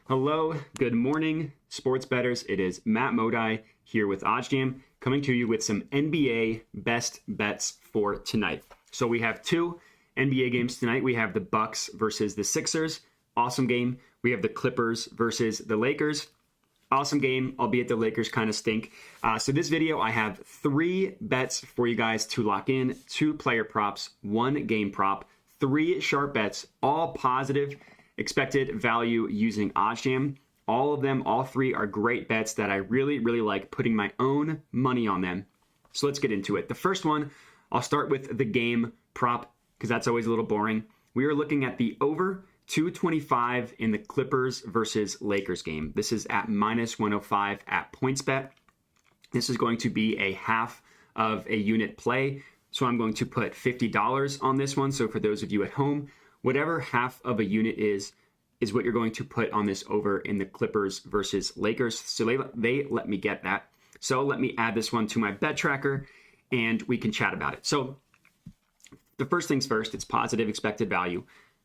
Hello, good morning, sports bettors. It is Matt Modi here with OddsJam, coming to you with some NBA best bets for tonight. So we have two NBA games tonight. We have the Bucks versus the Sixers. Awesome game. We have the Clippers versus the Lakers. Awesome game, albeit the Lakers kind of stink. So this video, I have three bets for you guys to lock in, 2 player props, 1 game prop, 3 sharp bets, all positive expected value using OddsJam. All of them, all 3 are great bets that I really like putting my own money on them. So let's get into it. The first one, I'll start with the game prop because that's always a little boring. We are looking at the over 225 in the Clippers versus Lakers game. This is at minus 105 at PointsBet. This is going to be a half of a unit play. So I'm going to put $50 on this one. So for those of you at home, whatever half of a unit is what you're going to put on this over in the Clippers versus Lakers. So they let me get that. So let me add this one to my bet tracker and we can chat about it. So the first things first, it's positive expected value.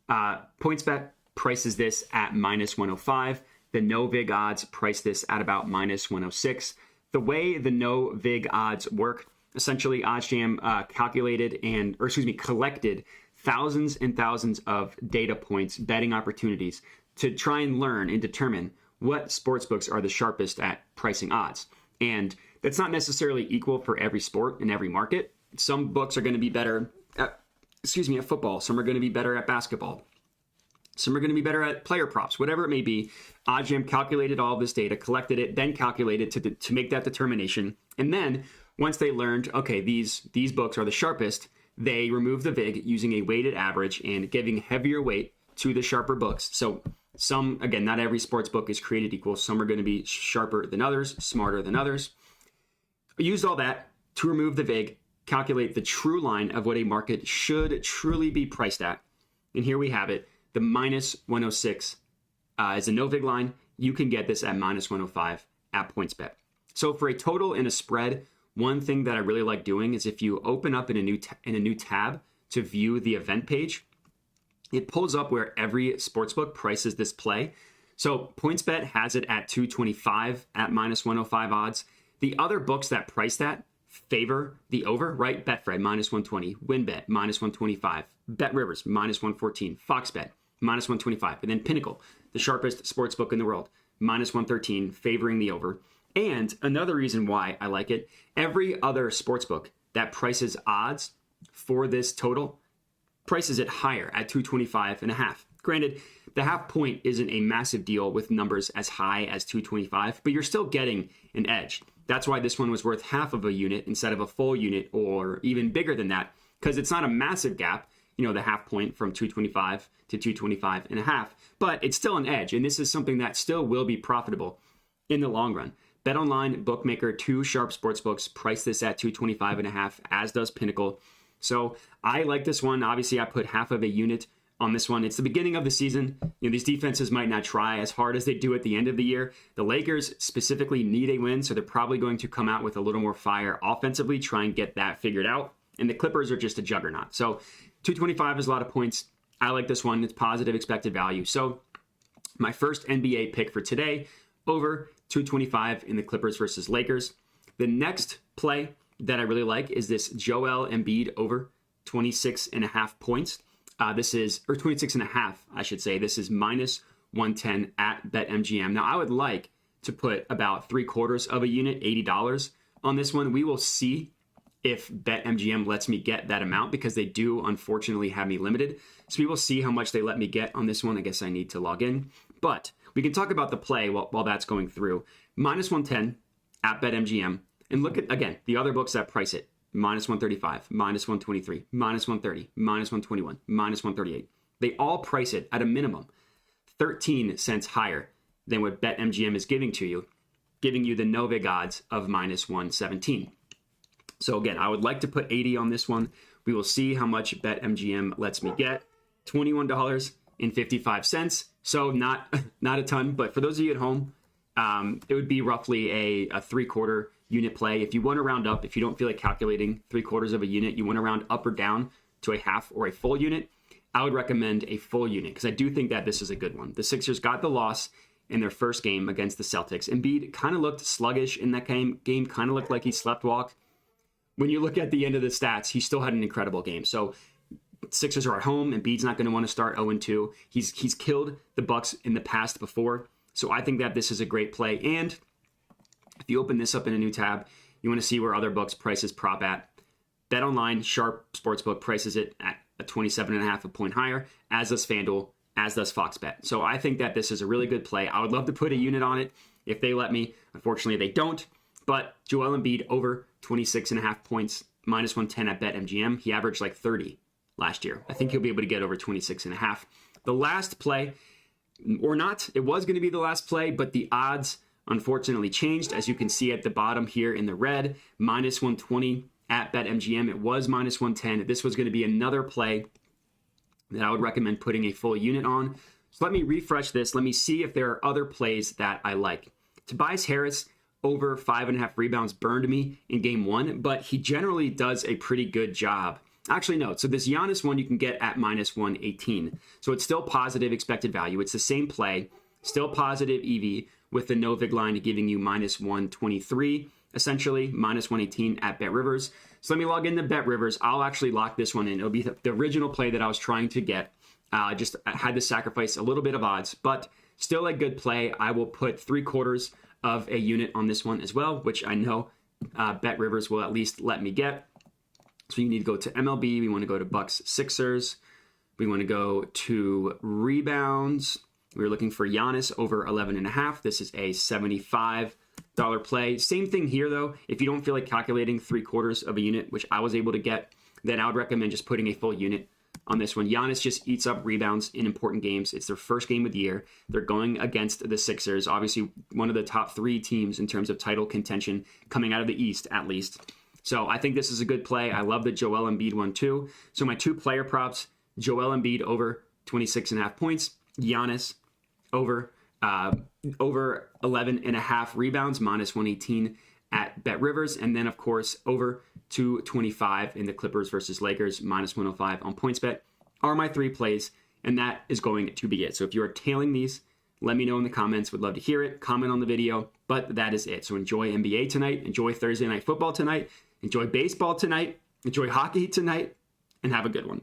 PointsBet prices this at minus 105. The no vig odds price this at about minus 106. The way the no vig odds work, essentially OddsJam collected thousands and thousands of data points, betting opportunities to try and learn and determine what sportsbooks are the sharpest at pricing odds. And that's not necessarily equal for every sport in every market. Some books are going to be better at football. Some are going to be better at basketball. Some are going to be better at player props, whatever it may be. OddsJam calculated all of this data, collected it, then calculated to make that determination. And then once they learned, okay, these books are the sharpest, they removed the vig using a weighted average and giving heavier weight to the sharper books. So some, again, not every sports book is created equal. Some are going to be sharper than others, smarter than others. I used all that to remove the vig, calculate the true line of what a market should truly be priced at. And here we have it. The minus 106 is a no vig line. You can get this at minus 105 at PointsBet. So for a total and a spread, one thing that I really like doing is if you open up in a new tab to view the event page, it pulls up where every sportsbook prices this play. So PointsBet has it at 225 at minus 105 odds. The other books that price that favor the over, right? Betfred, minus 120. WinBet, minus 125. BetRivers, minus 114. FoxBet, minus 125. And then Pinnacle, the sharpest sportsbook in the world, minus 113, favoring the over. And another reason why I like it, every other sportsbook that prices odds for this total prices it higher at 225.5. Granted, the half point isn't a massive deal with numbers as high as 225, but you're still getting an edge. That's why this one was worth half of a unit instead of a full unit or even bigger than that, because it's not a massive gap, the half point from 225 to 225.5, but it's still an edge. And this is something that still will be profitable in the long run. BetOnline, bookmaker, 2 sharp sportsbooks price this at 225.5, as does Pinnacle. So I like this one. Obviously, I put half of a unit on this one. It's the beginning of the season. These defenses might not try as hard as they do at the end of the year. The Lakers specifically need a win, so they're probably going to come out with a little more fire offensively, try and get that figured out. And the Clippers are just a juggernaut. So 225 is a lot of points. I like this one. It's positive expected value. So my first NBA pick for today, over 225 in the Clippers versus Lakers. The next play that I really like is this Joel Embiid over 26.5 points. This is 26.5, I should say. This is minus 110 at BetMGM. Now, I would like to put about 3/4 of a unit, $80 on this one. We will see if BetMGM lets me get that amount because they do, unfortunately, have me limited. So we will see how much they let me get on this one. I guess I need to log in. But we can talk about the play while that's going through. Minus 110 at BetMGM. And look at, again, the other books that price it. Minus 135, minus 123, minus 130, minus 121, minus 138. They all price it at a minimum 13 cents higher than what BetMGM is giving you the no vig odds of minus 117. So again, I would like to put 80 on this one. We will see how much BetMGM lets me get. $21.55. So not a ton, but for those of you at home, it would be roughly a 3/4 unit play. If you want to round up, if you don't feel like calculating 3/4 of a unit, you want to round up or down to a half or a full unit, I would recommend a full unit because I do think that this is a good one. The Sixers got the loss in their first game against the Celtics. Embiid kind of looked sluggish in that game kind of looked like he sleptwalked. When you look at the end of the stats, he still had an incredible game. So Sixers are at home, and Embiid's not going to want to start 0-2. He's killed the Bucks in the past before. So I think that this is a great play. And if you open this up in a new tab, you want to see where other books prices prop at. BetOnline, Sharp Sportsbook prices it at a 27.5, a point higher, as does FanDuel, as does Fox Bet. So I think that this is a really good play. I would love to put a unit on it if they let me. Unfortunately, they don't. But Joel Embiid over 26.5 points, minus 110 at BetMGM. He averaged like 30 last year. I think he'll be able to get over 26.5. The last play, or not, it was going to be the last play, but the odds unfortunately changed. As you can see at the bottom here in the red, minus 120 at BetMGM. It was minus 110. This was going to be another play that I would recommend putting a full unit on. So let me refresh this. Let me see if there are other plays that I like. Tobias Harris over 5.5 rebounds burned me in game one, but he generally does a pretty good job. Actually, no. So this Giannis one you can get at minus 118. So it's still positive expected value. It's the same play, still positive EV with the no vig line giving you minus 123, essentially minus 118 at BetRivers. So let me log into BetRivers. I'll actually lock this one in. It'll be the original play that I was trying to get. Just had to sacrifice a little bit of odds, but still a good play. I will put 3/4 of a unit on this one as well, which I know BetRivers will at least let me get. So you need to go to MLB. We want to go to Bucks Sixers. We want to go to rebounds. We're looking for Giannis over 11.5. This is a $75 play. Same thing here, though. If you don't feel like calculating 3/4 of a unit, which I was able to get, then I would recommend just putting a full unit on this one. Giannis just eats up rebounds in important games. It's their first game of the year. They're going against the Sixers, obviously one of the top 3 teams in terms of title contention coming out of the East, at least. So I think this is a good play. I love the Joel Embiid one too. So my 2 player props, Joel Embiid over 26.5 points, Giannis over 11.5 rebounds, minus 118 at BetRivers, and then of course over 225 in the Clippers versus Lakers, minus 105 on PointsBet are my 3 plays, and that is going to be it. So if you are tailing these, let me know in the comments. Would love to hear it. Comment on the video, but that is it. So enjoy NBA tonight, enjoy Thursday Night Football tonight, enjoy baseball tonight, enjoy hockey tonight, and have a good one.